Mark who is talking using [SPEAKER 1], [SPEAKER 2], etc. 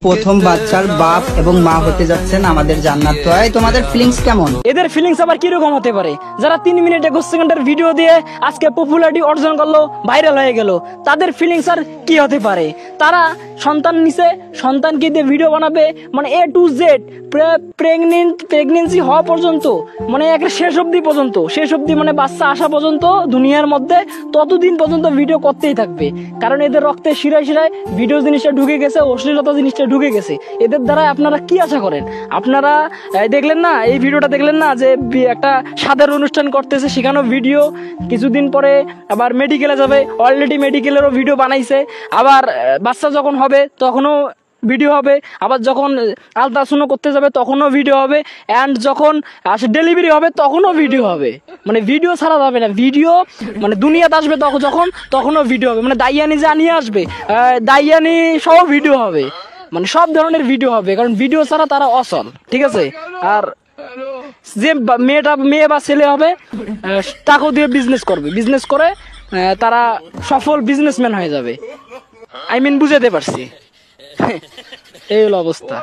[SPEAKER 1] প্রথম বাচ্চার বাপ এবং মা হতে যাচ্ছেন আমাদের জান্নাত ভাই, তোমাদের ফিলিংস কেমন?
[SPEAKER 2] এদের ফিলিংস আবার কিরকম হতে পারে? যারা 3 মিনিট 21 সেকেন্ডের ভিডিও দিয়ে আজকে পপুলারিটি অর্জন করলো, ভাইরাল হয়ে গেল, তাদের ফিলিংস আর কি হতে পারে? তারা সন্তান নিছে, সন্তানকে দিয়ে ভিডিও বানাবে, মানে A to Z প্রেগনেন্সি হওয়া পর্যন্ত, মানে একটা শেষ অবধি মানে বাচ্চা আসা পর্যন্ত দুনিয়ার মধ্যে ততদিন পর্যন্ত ভিডিও করতেই থাকবে। কারণ এদের রক্তে শিরায় শিরায় ভিডিও জিনিসটা ঢুকে গেছে, অশ্লীলতা জিনিসটা ঢুকে গেছে। এদের দ্বারা আপনারা কি আশা করেন? আপনারা দেখলেন না, এই ভিডিওটা দেখলেন না যে একটা সাধারণ অনুষ্ঠান করতেছে, সেখানেও ভিডিও, কিছুদিন পরে আবার মেডিকেলে যাবে, অলরেডি মেডিকেলেরও ভিডিও বানাইছে, আবার বাচ্চা যখন হবে তখনও ভিডিও হবে, আবার যখন আলট্রাসাউন্ড করতে যাবে তখনও ভিডিও হবে, অ্যান্ড যখন ডেলিভারি হবে তখনও ভিডিও হবে। মানে ভিডিও ছাড়া যাবে না, ভিডিও মানে দুনিয়াতে আসবে তখনও ভিডিও হবে। মানে দাইয়ানি যে আনিয়ে আসবে, দাইয়ানি সহ ভিডিও হবে, মানে সব ধরনের ভিডিও হবে, কারণ ভিডিও ছাড়া তারা অচল, ঠিক আছে? আর যে মেয়ে বা ছেলে হবে, টাকা দিয়ে বিজনেস করে তারা সফল বিজনেসম্যান হয়ে যাবে। বুঝাতে পারছি? এই হলো অবস্থা।